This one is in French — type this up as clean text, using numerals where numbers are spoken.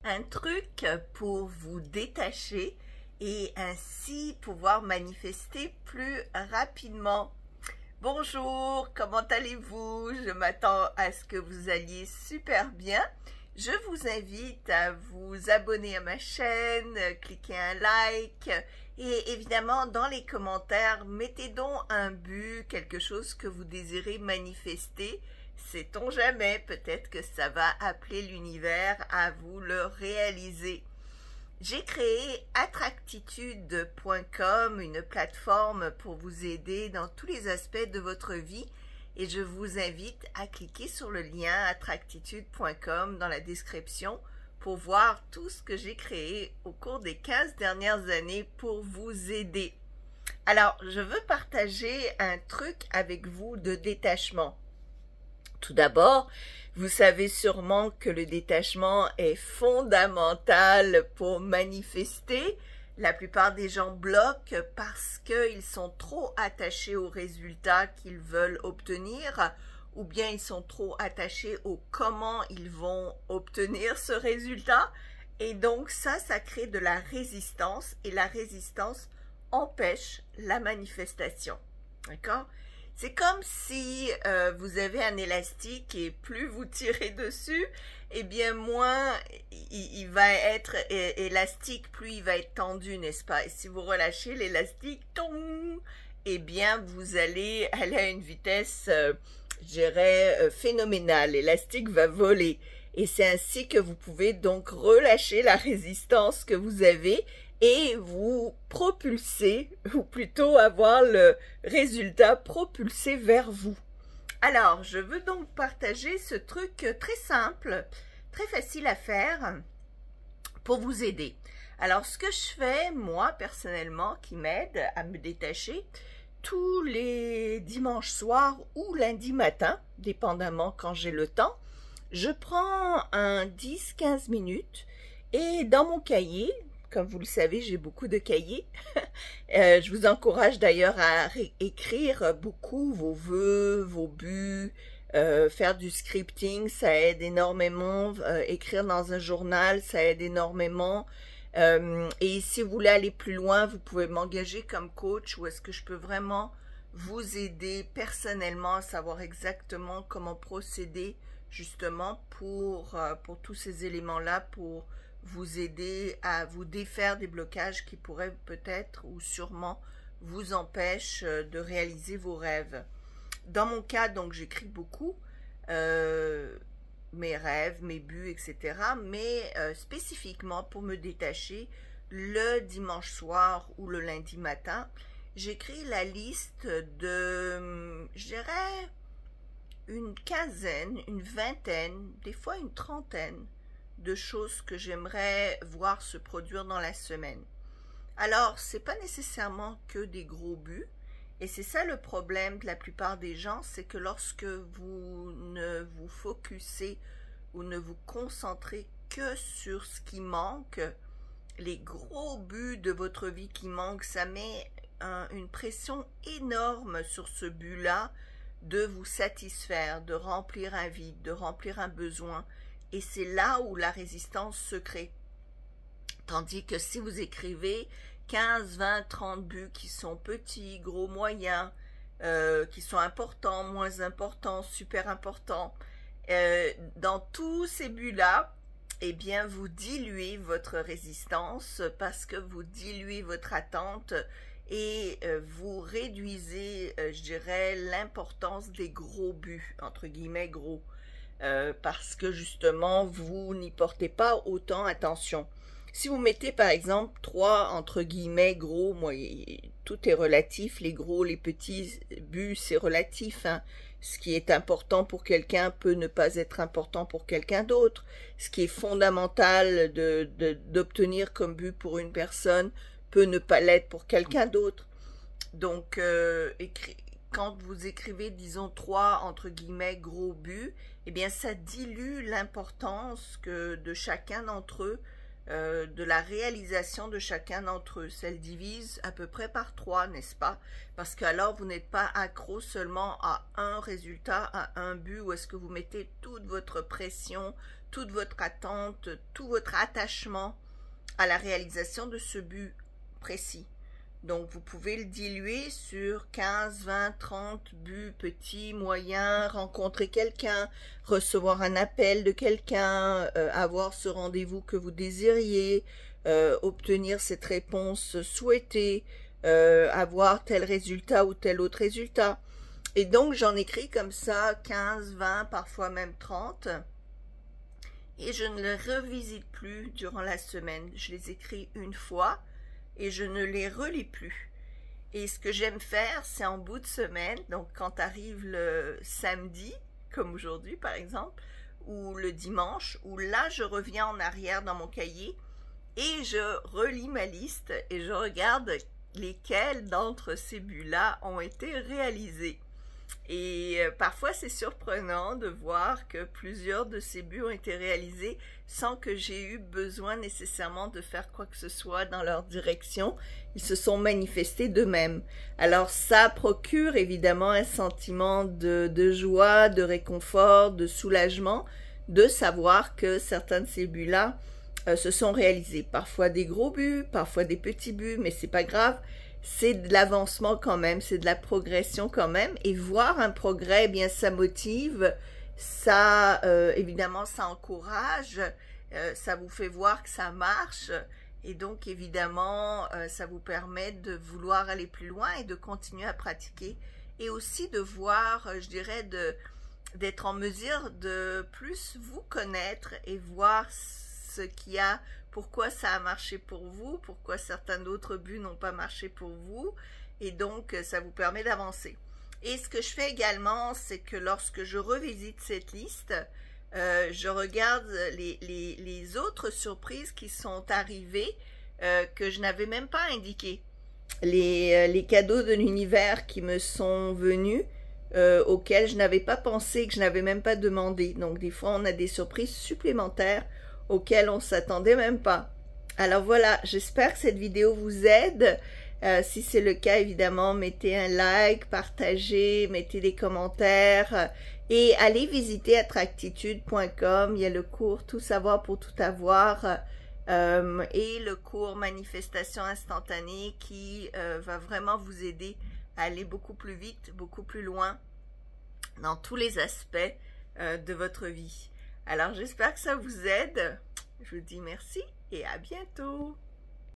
un truc pour vous détacher et ainsi pouvoir manifester plus rapidement. Bonjour, comment allez-vous? Je m'attends à ce que vous alliez super bien. Je vous invite à vous abonner à ma chaîne, cliquer un like et évidemment dans les commentaires, mettez donc un but, quelque chose que vous désirez manifester. Sait-on jamais, peut-être que ça va appeler l'univers à vous le réaliser. J'ai créé attractitude.com, une plateforme pour vous aider dans tous les aspects de votre vie et je vous invite à cliquer sur le lien attractitude.com dans la description pour voir tout ce que j'ai créé au cours des 15 dernières années pour vous aider. Alors, je veux partager un truc avec vous de détachement. Tout d'abord, vous savez sûrement que le détachement est fondamental pour manifester. La plupart des gens bloquent parce qu'ils sont trop attachés aux résultats qu'ils veulent obtenir ou bien ils sont trop attachés au comment ils vont obtenir ce résultat. Et donc ça crée de la résistance et la résistance empêche la manifestation. D'accord ? C'est comme si vous avez un élastique et plus vous tirez dessus, et bien moins il va être élastique, plus il va être tendu, n'est-ce pas? Et si vous relâchez l'élastique, eh bien vous allez aller à une vitesse, je dirais, phénoménale. L'élastique va voler. Et c'est ainsi que vous pouvez donc relâcher la résistance que vous avez et vous propulser, ou plutôt avoir le résultat propulsé vers vous. Alors, je veux donc partager ce truc très simple, très facile à faire pour vous aider. Alors, ce que je fais, moi, personnellement, qui m'aide à me détacher, tous les dimanches soirs ou lundi matin, dépendamment quand j'ai le temps, je prends un 10-15 minutes et dans mon cahier, comme vous le savez, j'ai beaucoup de cahiers. Je vous encourage d'ailleurs à écrire beaucoup vos vœux, vos buts, faire du scripting, ça aide énormément. Écrire dans un journal, ça aide énormément. Et si vous voulez aller plus loin, vous pouvez m'engager comme coach ou est-ce que je peux vraiment vous aider personnellement à savoir exactement comment procéder justement pour tous ces éléments-là, pour vous aider à vous défaire des blocages qui pourraient peut-être ou sûrement vous empêchent de réaliser vos rêves. Dans mon cas, donc, j'écris beaucoup mes rêves, mes buts, etc. Mais spécifiquement pour me détacher, le dimanche soir ou le lundi matin, j'écris la liste de, je dirais, une quinzaine, une vingtaine, des fois une trentaine de choses que j'aimerais voir se produire dans la semaine. Alors, c'est pas nécessairement que des gros buts, et c'est ça le problème de la plupart des gens, c'est que lorsque vous ne vous focussez ou ne vous concentrez que sur ce qui manque, les gros buts de votre vie qui manquent, ça met une pression énorme sur ce but-là de vous satisfaire, de remplir un vide, de remplir un besoin. Et c'est là où la résistance se crée. Tandis que si vous écrivez 15, 20, 30 buts qui sont petits, gros, moyens, qui sont importants, moins importants, super importants, dans tous ces buts-là, eh bien, vous diluez votre résistance parce que vous diluez votre attente et vous réduisez, je dirais, l'importance des gros buts, entre guillemets gros. Parce que justement vous n'y portez pas autant attention. Si vous mettez par exemple 3 entre guillemets gros, moi tout est relatif, les gros, les petits buts c'est relatif, hein. Ce qui est important pour quelqu'un peut ne pas être important pour quelqu'un d'autre. Ce qui est fondamental d'obtenir comme but pour une personne peut ne pas l'être pour quelqu'un d'autre. Donc quand vous écrivez, disons, 3 entre guillemets gros buts, eh bien ça dilue l'importance de chacun d'entre eux, de la réalisation de chacun d'entre eux. Ça le divise à peu près par 3, n'est-ce pas? Parce qu'alors vous n'êtes pas accro seulement à un résultat, à un but, où est-ce que vous mettez toute votre pression, toute votre attente, tout votre attachement à la réalisation de ce but précis. Donc, vous pouvez le diluer sur 15, 20, 30 buts petits, moyens, rencontrer quelqu'un, recevoir un appel de quelqu'un, avoir ce rendez-vous que vous désiriez, obtenir cette réponse souhaitée, avoir tel résultat ou tel autre résultat. Et donc, j'en écris comme ça 15, 20, parfois même 30. Et je ne les revisite plus durant la semaine. Je les écris une fois et je ne les relis plus. Et ce que j'aime faire, c'est en bout de semaine, donc quand arrive le samedi, comme aujourd'hui par exemple, ou le dimanche, où là je reviens en arrière dans mon cahier et je relis ma liste et je regarde lesquels d'entre ces buts-là ont été réalisés. Et parfois c'est surprenant de voir que plusieurs de ces buts ont été réalisés sans que j'ai eu besoin nécessairement de faire quoi que ce soit dans leur direction. Ils se sont manifestés d'eux-mêmes. Alors ça procure évidemment un sentiment de joie, de réconfort, de soulagement, de savoir que certains de ces buts-là se sont réalisés. Parfois des gros buts, parfois des petits buts, mais c'est pas grave. C'est de l'avancement quand même, c'est de la progression quand même, et voir un progrès, eh bien ça motive, ça évidemment ça encourage, ça vous fait voir que ça marche, et donc évidemment ça vous permet de vouloir aller plus loin et de continuer à pratiquer, et aussi de voir, je dirais, d'être en mesure de plus vous connaître et voir ce qu'il y a, pourquoi ça a marché pour vous, pourquoi certains d'autres buts n'ont pas marché pour vous, et donc ça vous permet d'avancer. Et ce que je fais également, c'est que lorsque je revisite cette liste, je regarde les autres surprises qui sont arrivées que je n'avais même pas indiquées. Les cadeaux de l'univers qui me sont venus, auxquels je n'avais pas pensé, que je n'avais même pas demandé. Donc des fois, on a des surprises supplémentaires auxquelles on ne s'attendait même pas. Alors voilà, j'espère que cette vidéo vous aide. Si c'est le cas, évidemment, mettez un like, partagez, mettez des commentaires et allez visiter attractitude.com. Il y a le cours Tout savoir pour tout avoir et le cours Manifestation instantanée qui va vraiment vous aider à aller beaucoup plus vite, beaucoup plus loin dans tous les aspects de votre vie. Alors, j'espère que ça vous aide. Je vous dis merci et à bientôt.